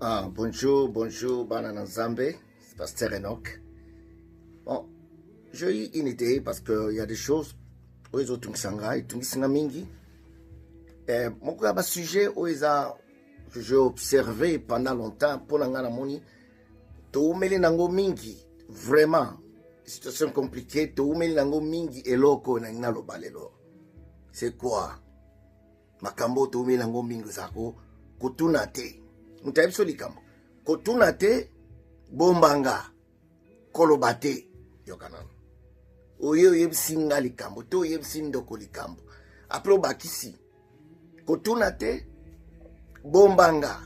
Bonjour, Banana Zambé, c'est Pasteur Enoch. Bon, j'ai eu une idée parce qu'il y a des choses où ils ont tout mingi. Mon sujet où j'ai observé pendant longtemps pour l'angana moni, tout meli nango mingi, vraiment, situation compliquée, tout meli nango mingi eloko na ngalo balelo. C'est quoi? Makambo tout meli nango mingi zako, kutunate. Mutaibso likambo kotunate bombanga kolobate yokanan oyo yebsinga likambo to yebsindoko likambo apro bakisi kotunate bombanga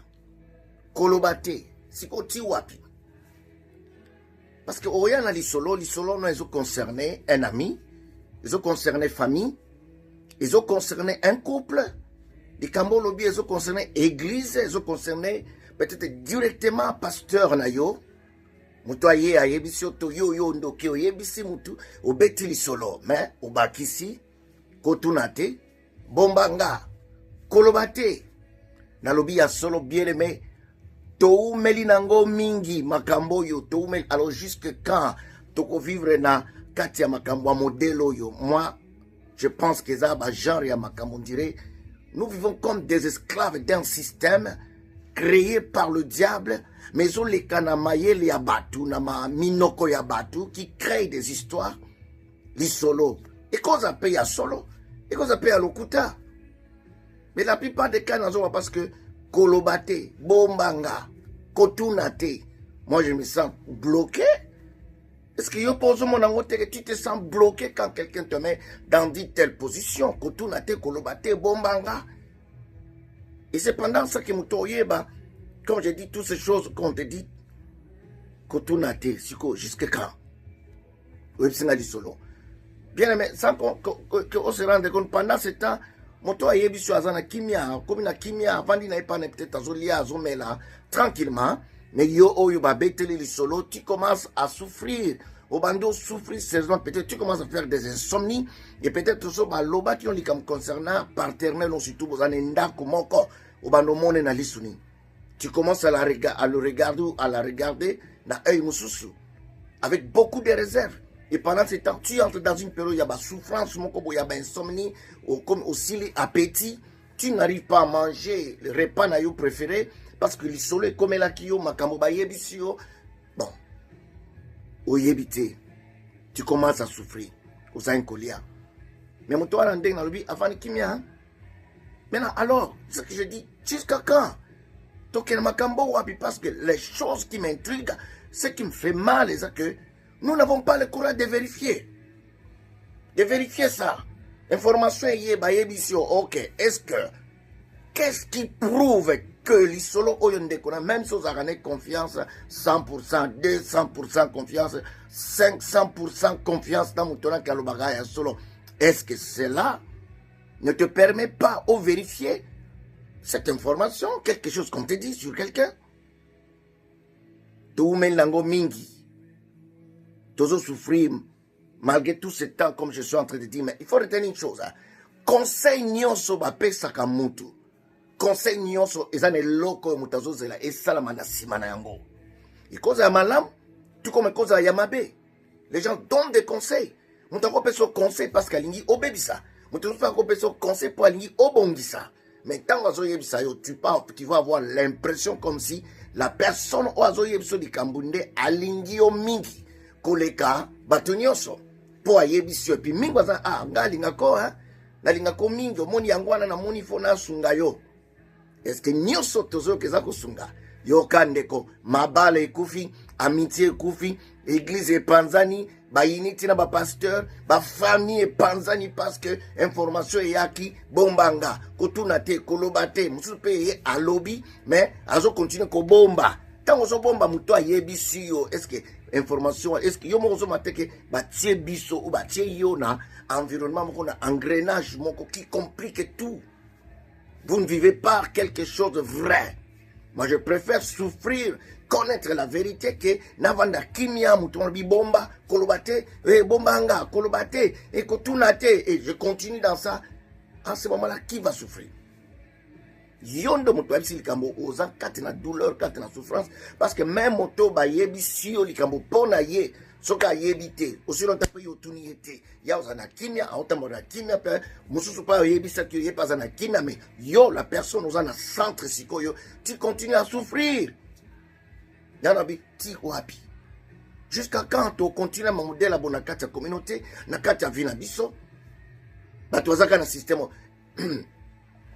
kolobate sikoti wapi parce que oyana lisolo no ezo concerner un ami, ezo concerner famille, ezo concerner un couple. Les Cambo lobby, ils ont concerné l'église, ils ont concerné peut-être directement pasteur nayo. Mutoye a yebisi to yo ndoki o yebisi mutu o betili solo, mais o bakisi kotunate bombanga kolobate na lobby ya solo bien aimé to meli nango mingi makambo yo to meli alors jusque quand toko vivre na kati ya makambo modelo yo. Moi je pense que ça ba genre ya makambo dirait. Nous vivons comme des esclaves d'un système créé par le diable, mais on les kanamaye les abatu, nama minoko yabatu, qui crée des histoires, les solos. Et qu'on appelle à solo, et qu'on appelle à lokuta. Mais la plupart des cas, nous parce que kolobate, bombanga, kotunate, moi je me sens bloqué. Est-ce que yo pose mon angote que tu te sens bloqué quand quelqu'un te met dans dit telle position? Kotunate, kolobate, bombanga. Et c'est pendant ça que Moutoyeba, quand je dis toutes ces choses qu'on te dit, kotunate, jusqu'à quand? Bien aimé, sans qu'on se rende compte, pendant ce temps, Moutoyebi sur Azana Kimia, comme na Kimia, avant d'y pas peut-être à Zolia, à Zomela, tranquillement. Mais yo ba beteli li solo, tu commences à souffrir. Au bando souffrir sérieusement, peut-être tu commences à faire des insomnies et peut-être so ba loba qui ont li comme concernant paternel non surtout vous anenda komoko au bando mone na lisuni. Tu commences à le regarder na œil mususu avec beaucoup de réserves. Et pendant ce temps, tu entres dans une période où il y a souffrance, il y a insomnie, comme aussi appétit. Tu n'arrives pas à manger le repas na yo préféré. Parce que l'isolé comme la kiyo makambo ba yebisio bon o yebite tu commences à souffrir aux incolia mais mon toi randeng na lobi avant kimia maintenant alors ce que je dis jusqu'à quand token makambo wapi parce que les choses qui m'intriguent ce qui me fait mal c'est que nous n'avons pas le courage de vérifier ça information yé ba yebisio OK est-ce que qu'est-ce qui prouve que l'isolo oyonde qu'on a même chose à gagner confiance 100%, 200% confiance, 500% confiance dans mon tonnerre kalobagaya solo. Est-ce que cela ne te permet pas de vérifier cette information, quelque chose qu'on te dit sur quelqu'un? Tout melango mingi, toujours souffrir malgré tout ce temps comme je suis en train de dire, mais il faut retenir une chose. Conseil nyonso bape sakamutu. Conseil nyonso ezane loko mutazo zela esalama na sima na yango. Et cause ya malam, tout comme cause ya mabe. Les gens donnent des conseils. Mutako peso conseil parce qu'alingi obebisa. Mutako peso conseil pour alingi obongisa. Mais tant que yebisa yo tu vas avoir l'impression comme si la personne oazo yebiso di kambunde alingi o mingi koleka batunyoso po ayebisio puis mingi waza ngalinga ko na linga ko mingi omoni yangwana na moni fona sunga yo. Est-ce que nyoso tozo keza kusunga yokandeko mabale ekufi amitié ekufi église epanzani ba unité na ba pasteur ba famille epanzani parce que information yaki bombanga kotuna te kolobate musupe a lobby mais azo continue ko bomba tango so bomba muto ayebisi yo. Est-ce que information est-ce que yo mo zo mateke ba tie biso ou ba tie yo na environnement moko na engrenage moko qui complique tout. Vous ne vivez pas quelque chose de vrai. Moi, je préfère souffrir, connaître la vérité que navanda kimia mutonbi bomba, kolobate, bombanga, kolobate, et kotunate. Et je continue dans ça. En ce moment-là, qui va souffrir? yondo moto abisi likambo oza kati na douleur kati na souffrance parce que même moto bayebi si yo likambo pona ye soka yebi te osilo tape yo tuni ete ya ozana kimia aotambola kimia pe mususu pa yebi sa ki yepa zana kimia mais yo la personne ozana centre sikoyo tu continues à souffrir yana bi ti wapi jusqu'à quand on continue à modèle à bona kati ya communauté na kati ya vie na biso bato bazaka na système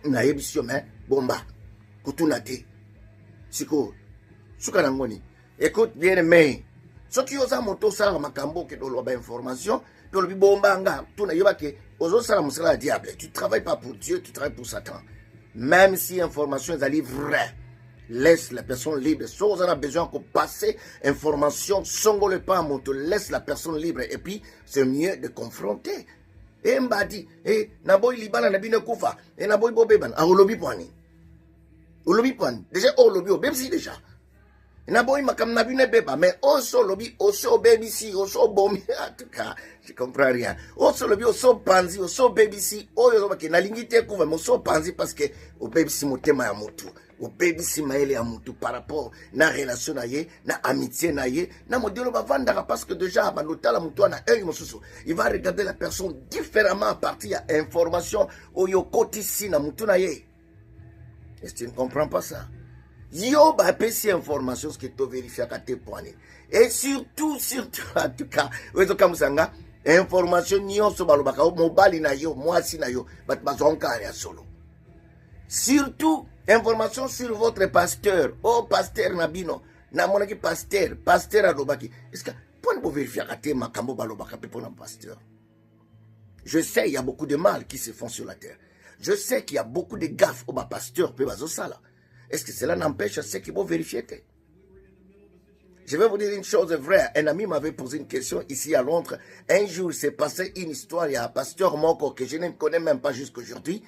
na yebisio mais bomba kutuna te siko suka na ngoni écoute bien aimé soki oza moto sala makambo ke dolo ba information to lobi bomba nga tuna yoba ke ozo sala musala diable tu travailles pas pour Dieu tu travailles pour Satan même si information est vraie laisse la personne libre si on a besoin qu'on passe information songo le pas moto laisse la personne libre et puis c'est mieux de confronter. Et mbadi naboy libana na bine kufa et naboy bobeban a olobi pwani déjà olobi obebsi déjà naboy makam na bine beba mais oso lobi oso baby si oso bomi en tout cas je comprends rien oso lobi oso panzi oso baby si oyo baki na lingite kuva oso panzi parce que o baby si motema ya mutu o baby si maele ya mutu par rapport na relation na ye na amitié na ye na modelo bavandaka parce que déjà banotala mutu na œil mosusu il va regarder la personne différemment à partir ya information oyo kotisi na mutu na ye. Est-ce que tu ne comprends pas ça? Yo ba pesi information ce que tu vérifies à te poignet et surtout en tout cas wezo kamusanga information nyonso balobaka mobali na yo mwasi na yo bat bazonka ya solo surtout information sur votre pasteur pasteur nabino na monaki pasteur alobaki est-ce que pour nous vérifier à te makambo balobaka pe pour un pasteur. Je sais il y a beaucoup de mal qui se font sur la terre, je sais qu'il y a beaucoup de gaffes au pasteur pe bazosala. Est-ce que cela n'empêche ceux qui vont vérifier? Je vais vous dire une chose vraie. Un ami m'avait posé une question ici à Londres. Un jour, s'est passé une histoire. Il y a un pasteur Moko que je ne connais même pas jusqu'aujourd'hui.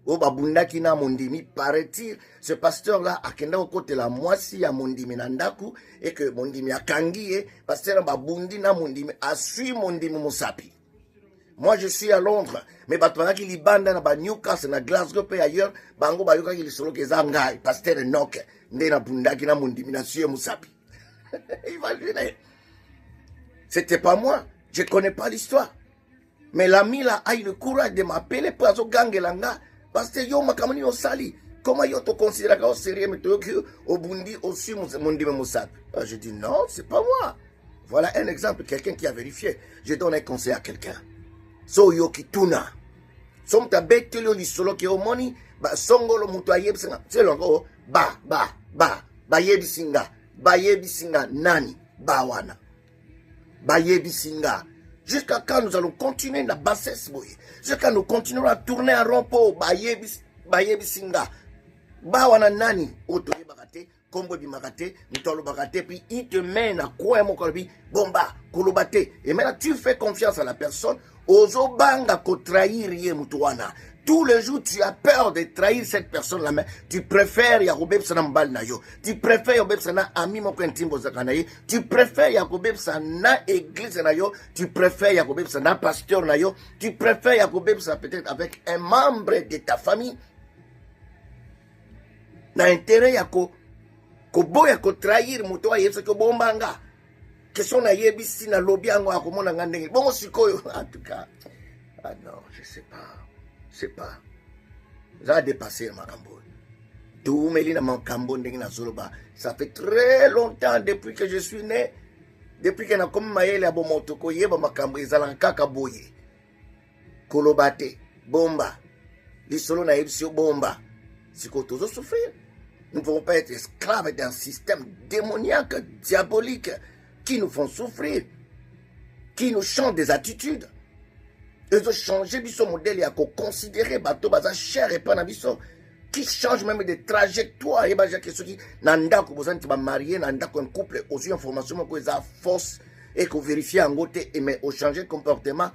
Au Babundaki na Mondimi, paraît-il, ce pasteur-là a kenda au côté la moisi à Mondimi Nandaku et que Mondimi a kangi, pasteur Babundi na Mondimi a suivi Mondimi Moussapi. Moi, je suis à Londres, mais batwana qui libanda na Newcastle, na Glasgow, et ailleurs, bango bayoka qui solo ke zangai, pasteur Enoch, nde na bundaki na Mondimi na suivi Moussapi. Imaginez. C'était pas moi, je connais pas l'histoire. Mais l'ami là a eu le courage de m'appeler pour azo gangelanga, parce que yo makamani au sali. Comment yo te considère au sérieux, mais toi au bundi au suivi Mondimi Moussapi? Je dis non, c'est pas moi. Voilà un exemple, quelqu'un qui a vérifié. Je donne un conseil à quelqu'un. So yo kituna som ta betelo li solo ke omoni ba songolo mutu ayebsinga selongo ba yebisinga nani ba wana ba yebisinga jusqu'à quand nous allons continuer la bassesse boye jusqu'à nous continuerons à tourner en rond po ba yebisinga ba wana nani oto yebakate kombo bimakate mutolo bakate puis il te mène à quoi mon kolbi bomba kolobate et maintenant tu fais confiance à la personne. Ozo banga ko trahir ye mutuana. Tous les jours tu as peur de trahir cette personne là, mais tu préfères Yakobeb sana mbal na yo. Tu préfères Yakobeb sana ami moko intimbo zakana ye. Tu préfères Yakobeb sana église na yo. Tu préfères Yakobeb sana pasteur na yo. Tu préfères Yakobeb sana peut-être avec un membre de ta famille. Na intérêt yako ko boya ko trahir mutuwa yebsa ko bombanga. Question na yebisi na lobby ango akomona ngandenge bon sikoyo en tout cas non je sais pas ça a dépassé makambo tout melina makambo ndenge na zoloba ça fait très longtemps depuis que je suis né depuis que na comme mayele abo motoko yeba makambo ezala kaka boye kolobate bomba lisolo na yebisi bomba siko tozo souffrir. Nous ne pouvons pas être esclaves d'un système démoniaque diabolique qui nous font souffrir, qui nous changent des attitudes. Ils ont changé biso modèle à considérer bateau baza cher et pas na biso, qui change même des trajectoires et baza que ceux qui nanda ko bozan ti ba marié nanda ko un couple aux informations ko za fausse et ko vérifier en côté et mais au changer comportement.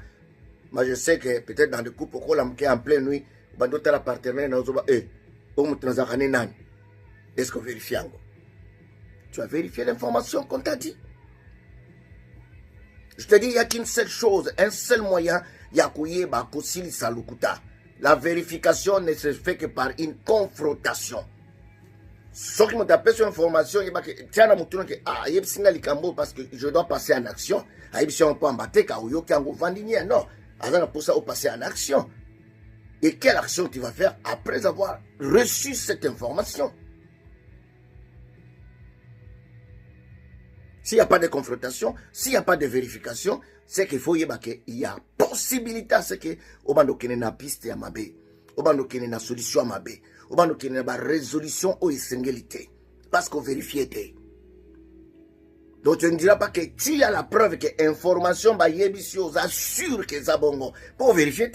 Moi je sais que peut-être dans le couple ko la en pleine nuit bando la partenaire na zo ba o mutnazakane nani. Est-ce qu'on vérifie en go? Tu as vérifié l'information qu'on t'a dit? Je te dis, il n'y a qu'une seule chose, un seul moyen, Yakuye Bakosili Salukuta. La vérification ne se fait que par une confrontation. Ce qui m'a tapé sur information, il m'a dit, tiens, ah, il y a parce que je dois passer en action. Ah, il y a un peu en bataille, car il y a un vendinier. Non, alors pour ça, on passe en action. Et quelle action tu vas faire après avoir reçu cette information? S'il n'y a pas de confrontation, s'il n'y a pas de vérification, c'est qu'il faut y avoir qu'il y a possibilité à ce que on va nous na piste à mabe, on va nous na solution à mabe, on va nous na résolution au singulité parce qu'on vérifie. Donc tu ne diras pas que tu as la preuve que l'information va yebisi aux assure que ça bongo pour vérifier.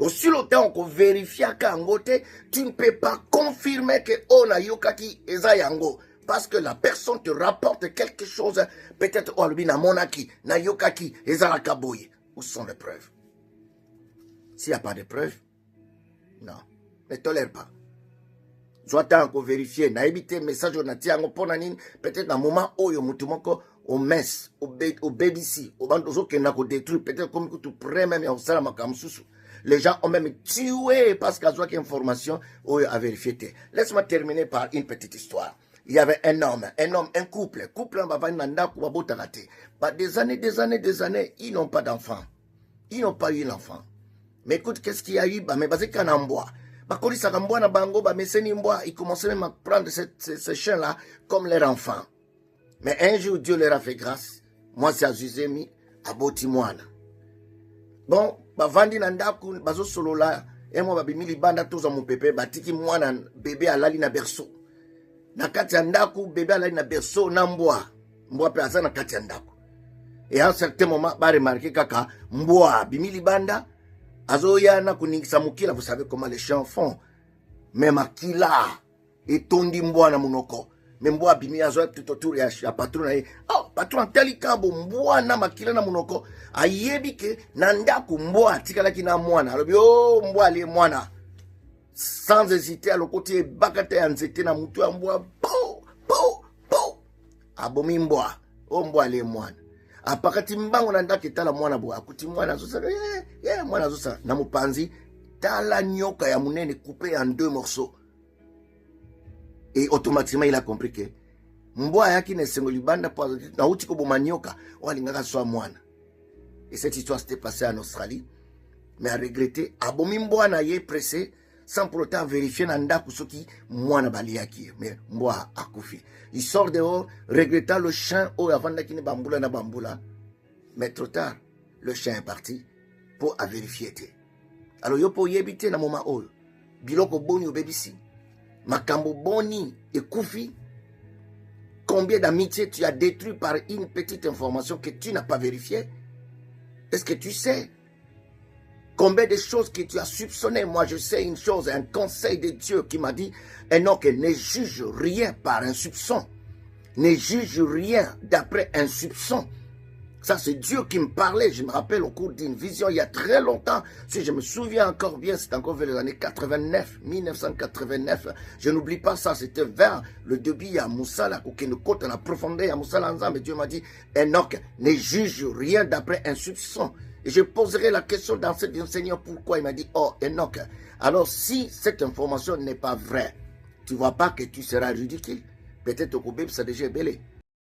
Aussi longtemps qu'on vérifie qu'en côté, tu ne peux pas confirmer que on a yokaki ezayango. Parce que la personne te rapporte quelque chose, peut-être au albina monaki, na yokaki, ezalakaboye. Où sont les preuves? S'il n'y a pas de preuves, non, ne tolère pas. J'attends qu'on vérifie, na éviter message on a tiango ponanin, peut-être un moment où yo mutumoko au mess, au BBC, au bandozo qui n'a qu'au détruire, peut-être comme que tu prends même au salama comme sous. Les gens ont même tué parce qu'il y a une information où à vérifier. Laisse-moi terminer par une petite histoire. Il y avait un homme, un couple, des années, ils n'ont pas d'enfants. Ils n'ont pas eu l'enfant. Mais écoute, qu'est-ce qu'il y a eu? Mais c'est qu'un embois. Ils commençaient même à prendre ces chiens-là comme leurs enfants. Mais un jour, Dieu leur a fait grâce. Moi, c'est Azuzemi, à Botimouana. Bon, bavandi nandaku, bazo solo là, et moi, babimili banda toza mon pépé, batiki mwana bébé alali na berceau. Na kati ya ndaku bébé alali na berceau na mbwa pe aza na kati ya ndaku. Et à un certain moment ba remarquer kaka mbwa bimili banda azoya na kuningisa mukila. Vous savez comment les chiens font, même akila etondi mbwa na munoko, mais mbwa bimi azoya tout autour ya patron na ye. Oh, patron teli kabo mbwa na makila na munoko ayebi ke na ndaku mbwa tikalaki na mwana alobi oh mbwa ali mwana sans hésiter à le côté bakate ya nzete na mutu ya mbwa po abomi mbwa o mbwa ali mwana apakati mbango na ndaki tala mwana bwa akuti mwana zosa mwana zosa na mupanzi tala nyoka ya munene coupé en 2 morceaux et automatiquement il a compris que mbwa yaki na sengo libanda po na uti ko boma nyoka walingaka swa mwana. Et cette histoire s'était passée en Australie, mais à regretter abomi mbwa na ye pressé sans pour autant vérifier nanda kusoki mwana baliaki, mais mbwa akufi. Il sort dehors regrettant le chien au avant d'akine bambula na bambula, mais trop tard le chien est parti pour à vérifier. Alors yo po yebite na moma oyo biloko boni au BBC makambo boni et kufi. Combien d'amitiés tu as détruit par une petite information que tu n'as pas vérifiée? Est-ce que tu sais combien de choses que tu as soupçonnées? Moi, je sais une chose, un conseil de Dieu qui m'a dit, Enoch, ne juge rien par un soupçon. Ne juge rien d'après un soupçon. Ça, c'est Dieu qui me parlait. Je me rappelle au cours d'une vision il y a très longtemps. Si je me souviens encore bien, c'est encore vers les années 89, 1989. Je n'oublie pas ça. C'était vers le début à Moussala, où nous côte en profondeur à Moussala ensemble. Et Dieu m'a dit, Enoch, ne juge rien d'après un soupçon. Et je poserai la question dans cet enseignement pourquoi. Il m'a dit, oh Enoch, alors si cette information n'est pas vraie, tu ne vois pas que tu seras ridicule. Peut-être au Koubib, ça déjà belé.